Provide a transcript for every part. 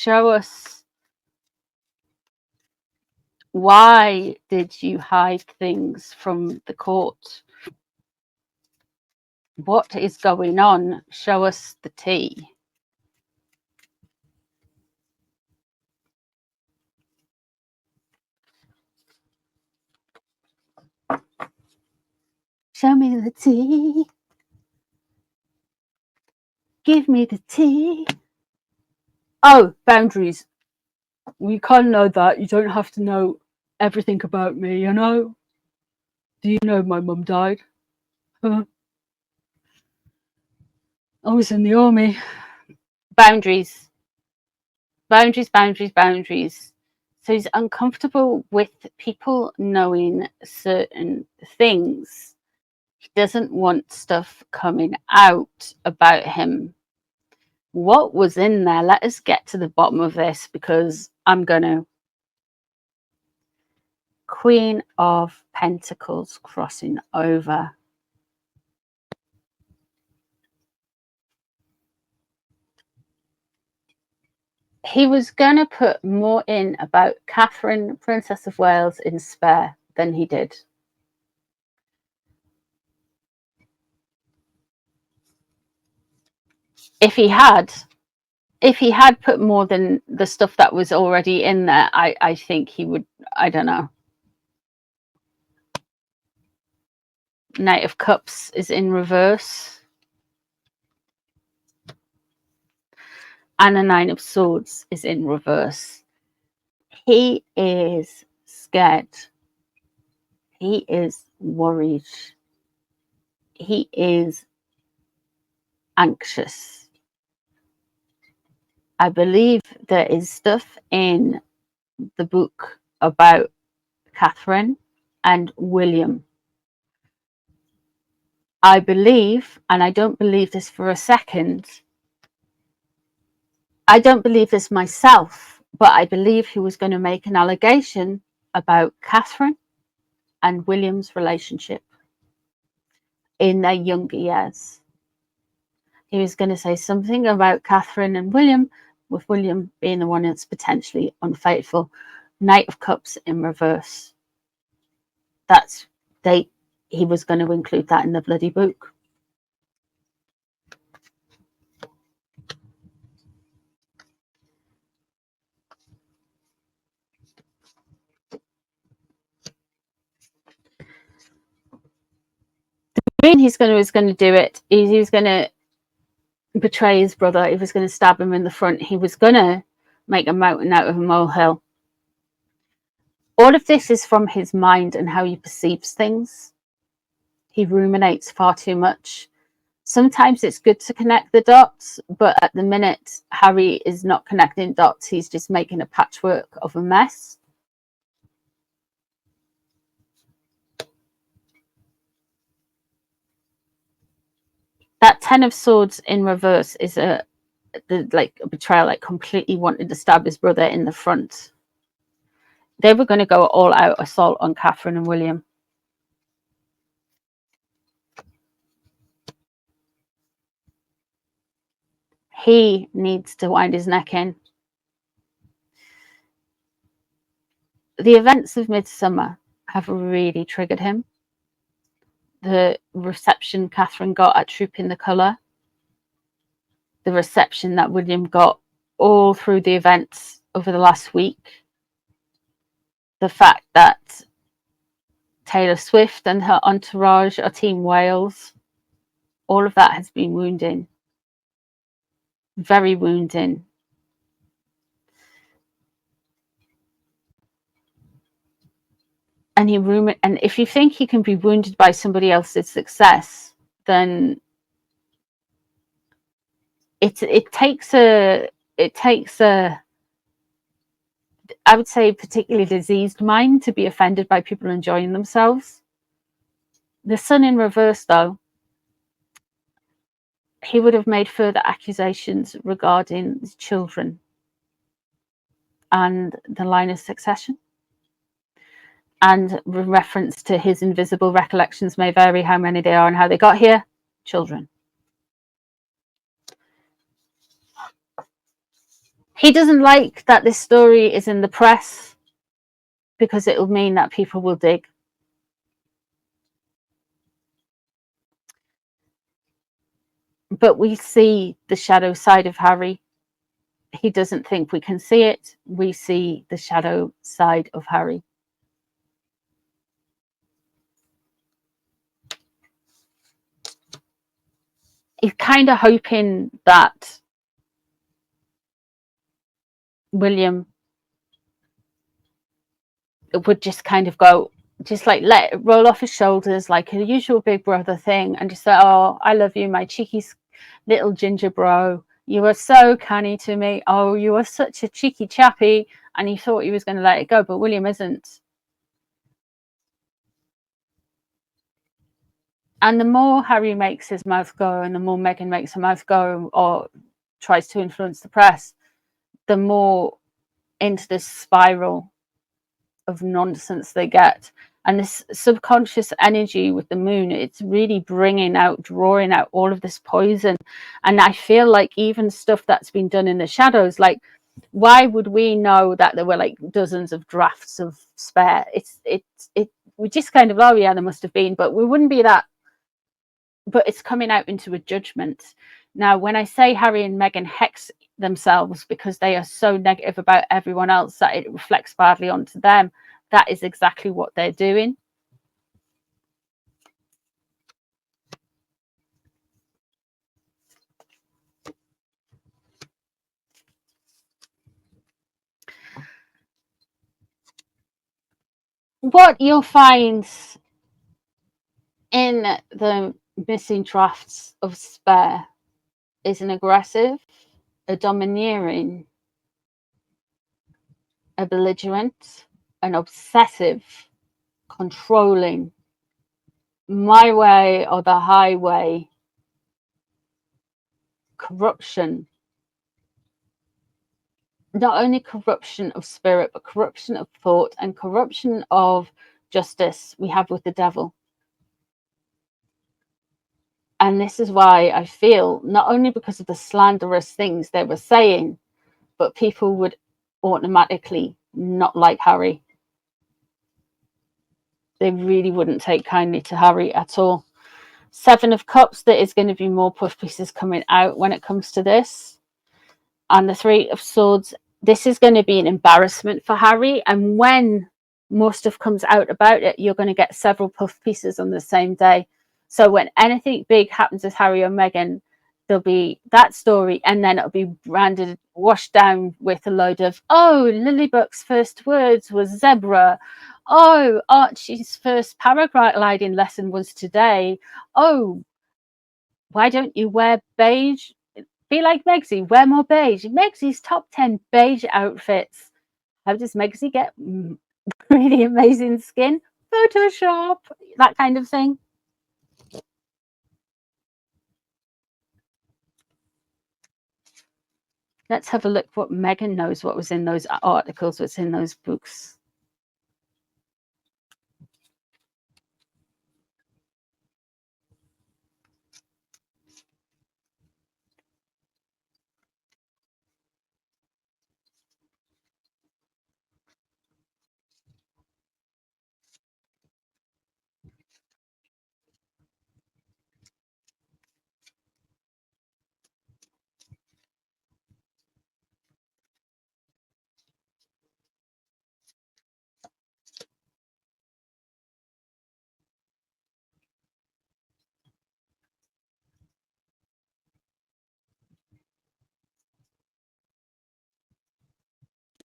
show us, why did you hide things from the court? What is going on? Show us the tea. Show me the tea. Give me the tea. Oh, boundaries. We can't know that. You don't have to know everything about me, you know? Do you know my mum died? Huh? I was in the army. Boundaries. Boundaries, boundaries, boundaries. So he's uncomfortable with people knowing certain things. He doesn't want stuff coming out about him. What was in there? Let us get to the bottom of this, because I'm gonna. Queen of Pentacles crossing over. He was going to put more in about Catherine, Princess of Wales, in spare than he did. If he had put more than the stuff that was already in there, I think he would, I don't know. Knight of Cups is in reverse. And a Nine of Swords is in reverse. He is scared. He is worried. He is anxious. I believe there is stuff in the book about Catherine and William. I believe, and I don't believe this for a second, I don't believe this myself, but I believe he was going to make an allegation about Catherine and William's relationship in their younger years. He was going to say something about Catherine and William, with William being the one that's potentially unfaithful. Knight of Cups in reverse. He was going to include that in the bloody book. The reason he was going to do it is he was going to betray his brother. He was going to stab him in the front. He was going to make a mountain out of a molehill. All of this is from his mind and how he perceives things. He ruminates far too much. Sometimes it's good to connect the dots, but at the minute, Harry is not connecting dots. He's just making a patchwork of a mess. That Ten of Swords in reverse is a betrayal, like completely wanted to stab his brother in the front. They were going to go all out assault on Catherine and William. He needs to wind his neck in. The events of Midsummer have really triggered him. The reception Catherine got at Trooping the Colour, the reception that William got all through the events over the last week, the fact that Taylor Swift and her entourage are Team Wales, all of that has been wounding. Very wounding. And if you think he can be wounded by somebody else's success, then it takes a I would say particularly diseased mind to be offended by people enjoying themselves. The Sun in reverse, though, he would have made further accusations regarding his children and the line of succession. And reference to his invisible recollections may vary how many they are and how they got here. Children. He doesn't like that this story is in the press because it will mean that people will dig. But we see the shadow side of Harry. He doesn't think we can see it. We see the shadow side of Harry. He's kind of hoping that William would just kind of go, just like let it roll off his shoulders like a usual big brother thing, and just say, oh, I love you, my cheeky little ginger bro. You were so canny to me. Oh, you were such a cheeky chappy. And he thought he was going to let it go, but William isn't. And the more Harry makes his mouth go, and the more Meghan makes her mouth go, or tries to influence the press, the more into this spiral of nonsense they get. And this subconscious energy with the moon, it's really drawing out all of this poison. And I feel like even stuff that's been done in the shadows, like, why would we know that there were like dozens of drafts of spare? We just kind of, oh yeah, there must have been, but we wouldn't be that. But it's coming out into a judgment. Now, when I say Harry and Meghan hex themselves because they are so negative about everyone else that it reflects badly onto them, that is exactly what they're doing. What you'll find in the missing drafts of spare is an aggressive, a domineering, a belligerent, an obsessive, controlling, my way or the highway, corruption. Not only corruption of spirit, but corruption of thought and corruption of justice we have with the devil. And this is why I feel, not only because of the slanderous things they were saying, but people would automatically not like Harry. They really wouldn't take kindly to Harry at all. 7 of Cups, there is going to be more puff pieces coming out when it comes to this. And the 3 of Swords, this is going to be an embarrassment for Harry. And when more stuff comes out about it, you're going to get several puff pieces on the same day. So when anything big happens with Harry or Meghan, there'll be that story, and then it'll be branded, washed down with a load of, oh, Lilybuck's first words was zebra. Oh, Archie's first paragliding lesson was today. Oh, why don't you wear beige? Be like Megsy, wear more beige. Megsy's top 10 beige outfits. How does Megsy get really amazing skin? Photoshop, that kind of thing. Let's have a look what Meghan knows, what was in those articles, what's in those books.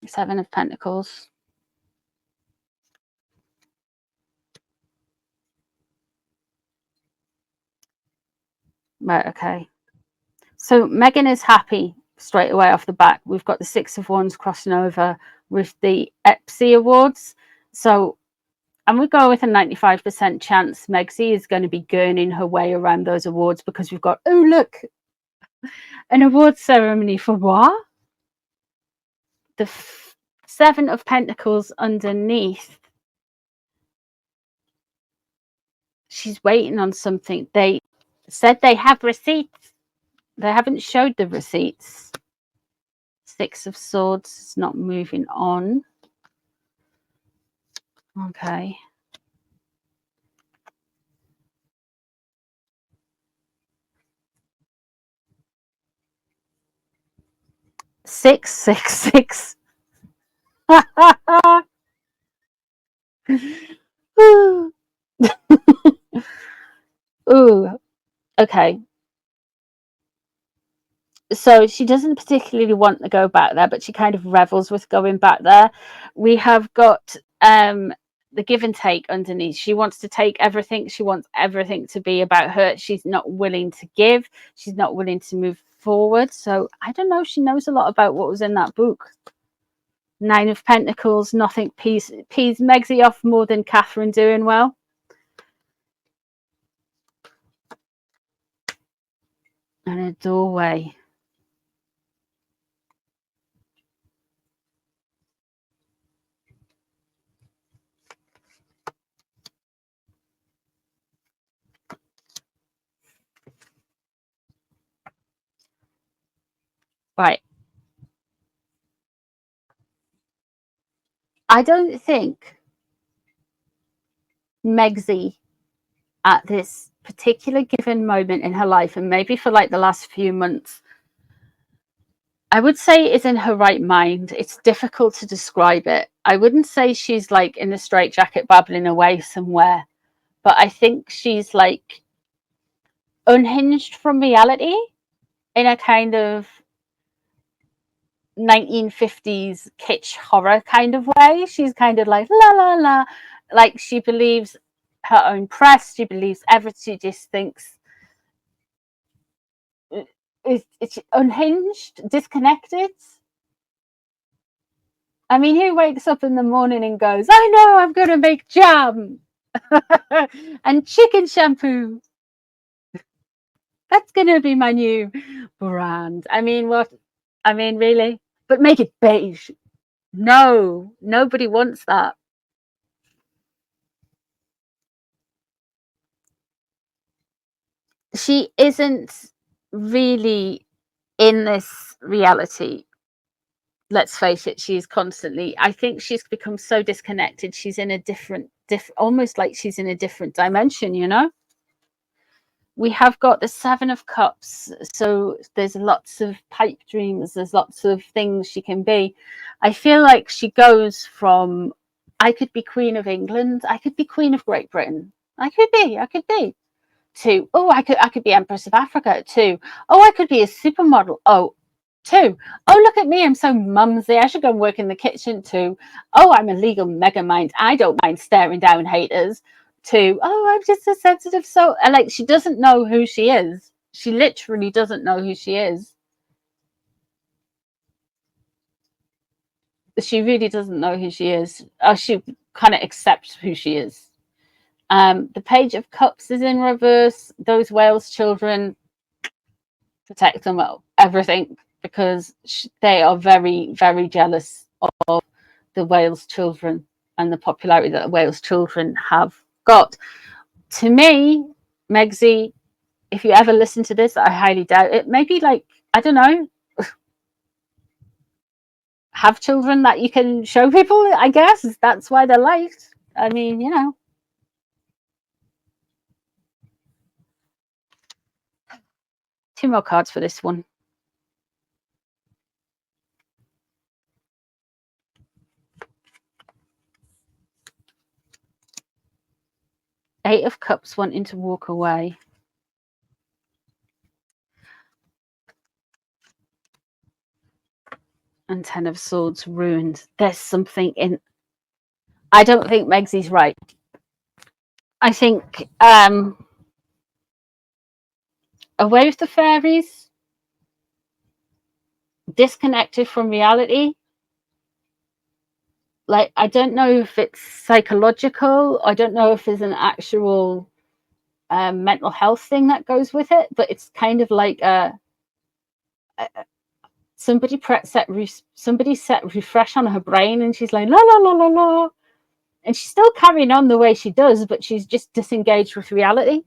Seven of Pentacles. Right, okay. So Meghan is happy straight away off the bat. We've got the 6 of Wands crossing over with the EPSI awards. So, and we go with a 95% chance Megsy is going to be gurning her way around those awards, because we've got, oh, look, an award ceremony for what? The 7 of Pentacles underneath. She's waiting on something. They said they have receipts. They haven't showed the receipts. Six of Swords is not moving on. Okay. Six, six, six. Ooh. Ooh. Okay. So she doesn't particularly want to go back there, but she kind of revels with going back there. We have got the give and take underneath. She wants to take everything. She wants everything to be about her. She's not willing to give. She's not willing to move forward. So I don't know. She knows a lot about what was in that book. Nine of Pentacles, nothing pees Megsy off more than Catherine doing well. And a doorway. Right. I don't think Megsy at this particular given moment in her life, and maybe for like the last few months, I would say is in her right mind. It's difficult to describe it. I wouldn't say she's like in a straitjacket babbling away somewhere, but I think she's like unhinged from reality in a kind of 1950s kitsch horror kind of way. She's kind of like la la la, like she believes her own press, she believes everything. She just thinks it's unhinged, disconnected. I mean, who wakes up in the morning and goes, I know I'm going to make jam and chicken shampoo. That's going to be my new brand. I mean, what? I mean, really? But make it beige. No, nobody wants that. She isn't really in this reality. Let's face it, she's constantly, I think she's become so disconnected. She's in a different, almost like she's in a different dimension, you know? We have got the Seven of Cups. So there's lots of pipe dreams. There's lots of things she can be. I feel like she goes from, I could be Queen of England. I could be Queen of Great Britain. I could be. To, oh, I could be Empress of Africa. To, oh, I could be a supermodel. Oh, to, oh, look at me, I'm so mumsy, I should go and work in the kitchen. To, oh, I'm a legal mega mind, I don't mind staring down haters. To, oh, I'm just a sensitive soul. Like, she doesn't know who she is. She literally doesn't know who she is. She really doesn't know who she is. She kind of accepts who she is. The Page of Cups is in reverse. Those Wales children, protect them, everything, because they are very, very jealous of the Wales children and the popularity that the Wales children have got. To me, Megsy, if you ever listen to this, I highly doubt it. Maybe, like, I don't know, have children that you can show people, I guess. That's why they're liked. I mean, you know. Two more cards for this one. Eight of Cups wanting to walk away. And Ten of Swords ruined. There's something in. I don't think Megsy's right. I think away with the fairies, disconnected from reality. Like, I don't know if it's psychological. I don't know if there's an actual mental health thing that goes with it, but it's kind of like somebody set refresh on her brain, and she's like la la la la la, and she's still carrying on the way she does, but she's just disengaged with reality.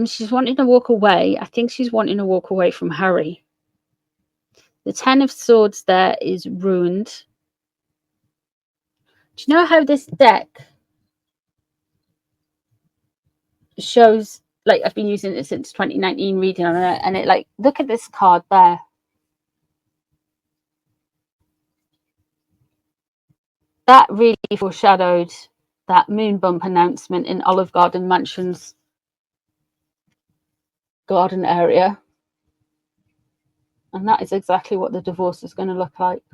She's wanting to walk away. I think she's wanting to walk away from Harry. The 10 of Swords there is ruined. Do you know how this deck shows, like, I've been using it since 2019 reading on it, and it, like, look at this card there. That really foreshadowed that moon bump announcement in Olive Garden Mansion's garden area. And that is exactly what the divorce is going to look like.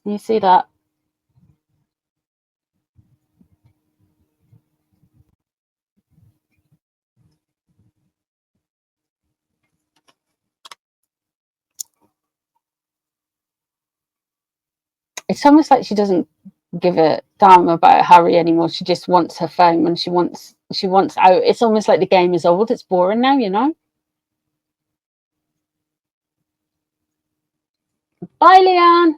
Can you see that? It's almost like she doesn't give a damn about Harry anymore. She just wants her fame, and she wants out. It's almost like the game is old. It's boring now, you know. Bye, Leanne.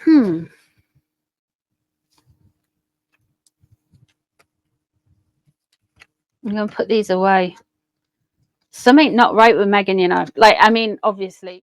I'm gonna put these away. Something not right with Megan, you know. Like, I mean, obviously